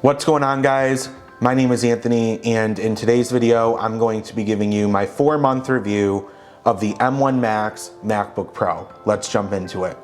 What's going on, guys? My name is Anthony, and in today's video I'm going to be giving you my 4-month review of the M1 Max MacBook Pro. Let's jump into it.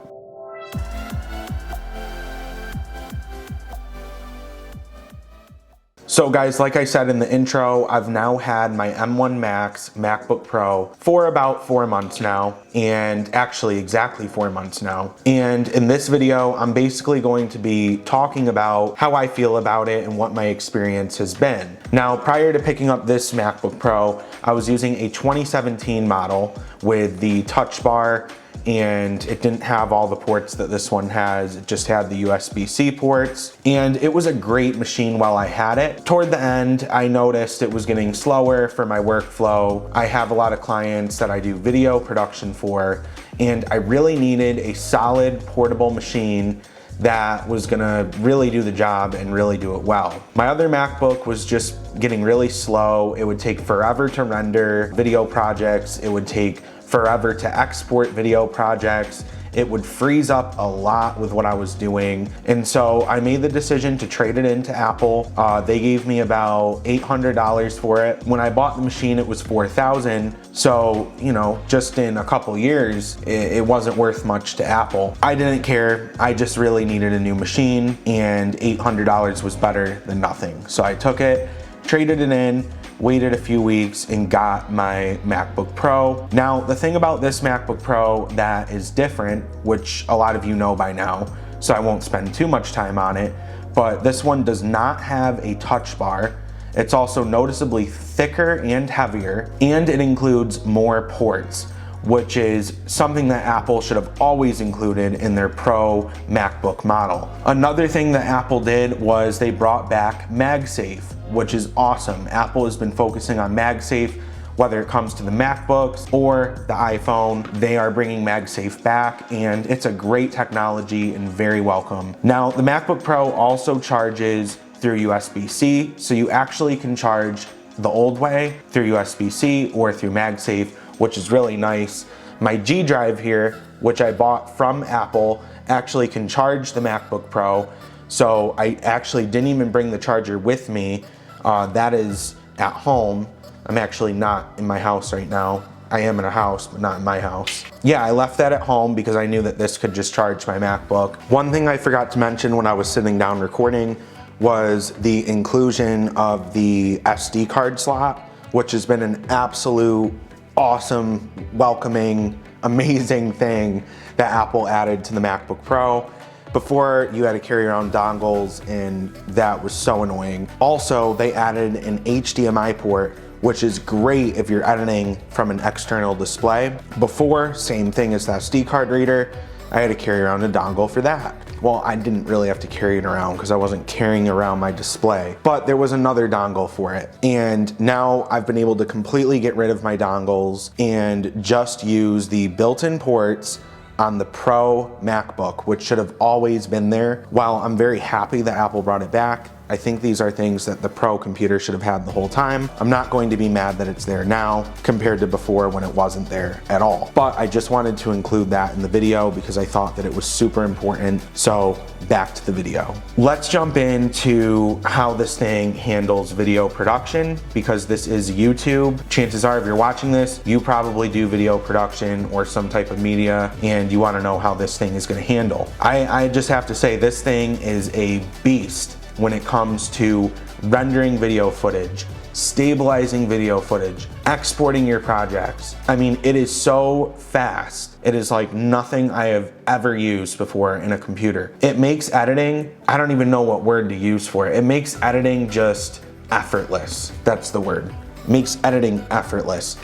So guys, like I said in the intro, I've now had my M1 Max MacBook Pro for about 4 months now, and actually exactly 4 months now. And in this video, I'm basically going to be talking about how I feel about it and what my experience has been. Now, prior to picking up this MacBook Pro, I was using a 2017 model with the touch bar, and it didn't have all the ports that this one has. It just had the USB-C ports, and it was a great machine while I had it. Toward the end, I noticed it was getting slower for my workflow. I have a lot of clients that I do video production for, and I really needed a solid portable machine that was gonna really do the job and really do it well. My other MacBook was just getting really slow. It would take forever to render video projects. It would take forever to export video projects. It would freeze up a lot with what I was doing. And so I made the decision to trade it into Apple. They gave me about $800 for it. When I bought the machine, it was $4,000. So, you know, just in a couple years, it wasn't worth much to Apple. I didn't care. I just really needed a new machine, and $800 was better than nothing. So I took it, traded it in, waited a few weeks, and got my MacBook Pro. Now, the thing about this MacBook Pro that is different, which a lot of you know by now, so I won't spend too much time on it, but this one does not have a touch bar. It's also noticeably thicker and heavier, and it includes more ports, which is something that Apple should have always included in their Pro MacBook model. Another thing that Apple did was they brought back MagSafe, which is awesome. Apple has been focusing on MagSafe, whether it comes to the MacBooks or the iPhone. They are bringing MagSafe back, and it's a great technology and very welcome. Now, the MacBook Pro also charges through USB-C, so you actually can charge the old way through USB-C or through MagSafe, which is really nice. My G drive here, which I bought from Apple, actually can charge the MacBook Pro. So I actually didn't even bring the charger with me. That is at home. I'm actually not in my house right now. I am in a house, but not in my house. Yeah, I left that at home because I knew that this could just charge my MacBook. One thing I forgot to mention when I was sitting down recording was the inclusion of the SD card slot, which has been an absolute awesome, welcoming, amazing thing that Apple added to the MacBook Pro. Before, you had to carry around dongles, and that was so annoying. Also, they added an HDMI port, which is great if you're editing from an external display. Before, same thing as the SD card reader, I had to carry around a dongle for that. Well, I didn't really have to carry it around because I wasn't carrying around my display, but there was another dongle for it. And now I've been able to completely get rid of my dongles and just use the built-in ports on the Pro MacBook, which should have always been there. While I'm very happy that Apple brought it back, I think these are things that the Pro computer should have had the whole time. I'm not going to be mad that it's there now compared to before when it wasn't there at all. But I just wanted to include that in the video because I thought that it was super important. So back to the video. Let's jump into how this thing handles video production, because this is YouTube. Chances are, if you're watching this, you probably do video production or some type of media, and you want to know how this thing is going to handle. I just have to say, this thing is a beast when it comes to rendering video footage, stabilizing video footage, exporting your projects. I mean, it is so fast. It is like nothing I have ever used before in a computer. It makes editing, I don't even know what word to use for it. It makes editing just effortless. That's the word. It makes editing effortless.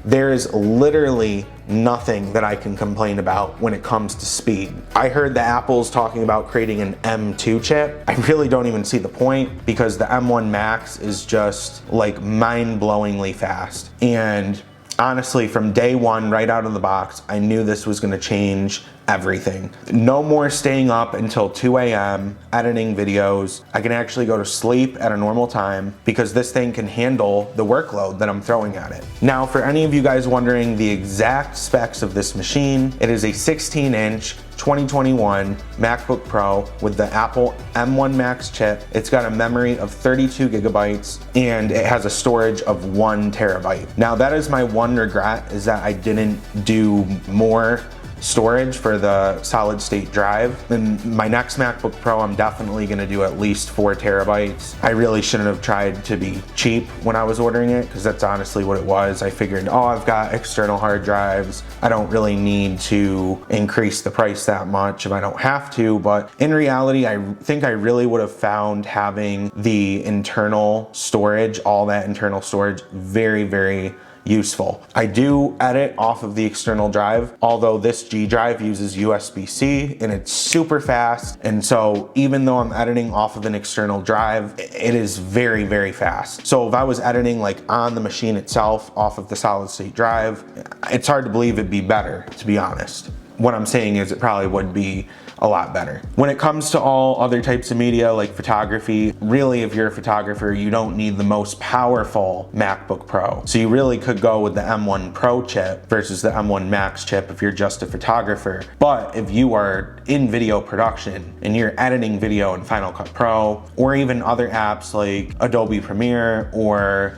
There is literally nothing that I can complain about when it comes to speed. I heard that Apple's talking about creating an M2 chip. I really don't even see the point, because the M1 Max is just like mind-blowingly fast. And honestly, from day one, right out of the box, I knew this was gonna change everything. No more staying up until 2 a.m. editing videos. I can actually go to sleep at a normal time because this thing can handle the workload that I'm throwing at it. Now, for any of you guys wondering the exact specs of this machine, it is a 16-inch 2021 MacBook Pro with the Apple M1 Max chip. It's got a memory of 32 gigabytes and it has a storage of 1 terabyte. Now, that is my one regret, is that I didn't do more storage for the solid state drive. In my next MacBook Pro, I'm definitely gonna do at least 4 terabytes. I really shouldn't have tried to be cheap when I was ordering it, because that's honestly what it was. I figured, oh, I've got external hard drives. I don't really need to increase the price that much if I don't have to. But in reality, I think I really would have found having the internal storage, all that internal storage, very, very useful. I do edit off of the external drive, although this G drive uses USB-C and it's super fast. And so even though I'm editing off of an external drive, it is very, very fast. So if I was editing like on the machine itself off of the solid state drive, it's hard to believe it'd be better, to be honest. What I'm saying is it probably would be a lot better. When it comes to all other types of media like photography, really if you're a photographer, you don't need the most powerful MacBook Pro. So you really could go with the M1 Pro chip versus the M1 Max chip if you're just a photographer. But if you are in video production and you're editing video in Final Cut Pro, or even other apps like Adobe Premiere or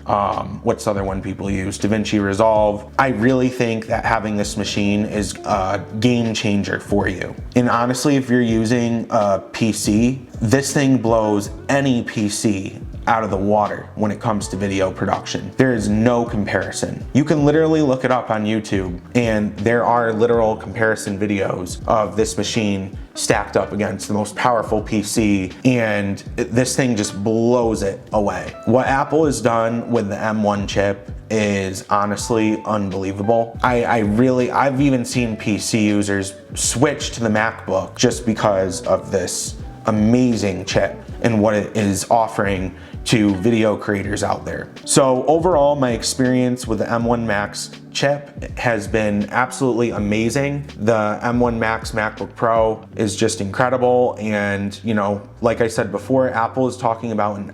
what's the other one people use, DaVinci Resolve, I really think that having this machine is a game changer for you. And honestly, if you're using a PC, this thing blows any PC out of the water when it comes to video production. There is no comparison. You can literally look it up on YouTube and there are literal comparison videos of this machine stacked up against the most powerful PC, and this thing just blows it away. What Apple has done with the M1 chip is honestly unbelievable. I've even seen PC users switch to the MacBook just because of this amazing chip and what it is offering to video creators out there. So overall, my experience with the M1 Max chip has been absolutely amazing. The M1 Max MacBook Pro is just incredible. And you know, like I said before, Apple is talking about an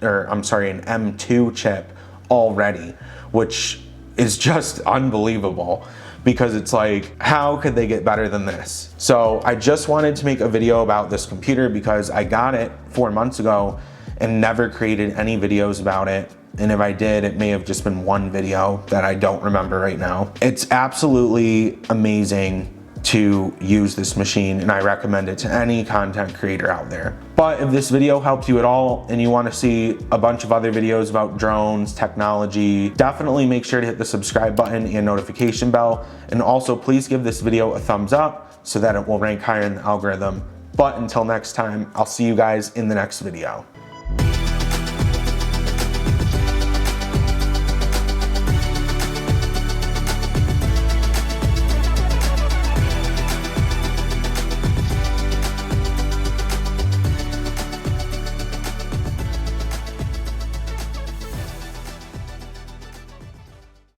M2 chip already, which is just unbelievable, because it's like, how could they get better than this? So I just wanted to make a video about this computer because I got it 4 months ago and never created any videos about it. And if I did, it may have just been one video that I don't remember right now. It's absolutely amazing to use this machine, and I recommend it to any content creator out there. But if this video helped you at all and you want to see a bunch of other videos about drones, technology, definitely make sure to hit the subscribe button and notification bell. And also please give this video a thumbs up so that it will rank higher in the algorithm. But until next time, I'll see you guys in the next video.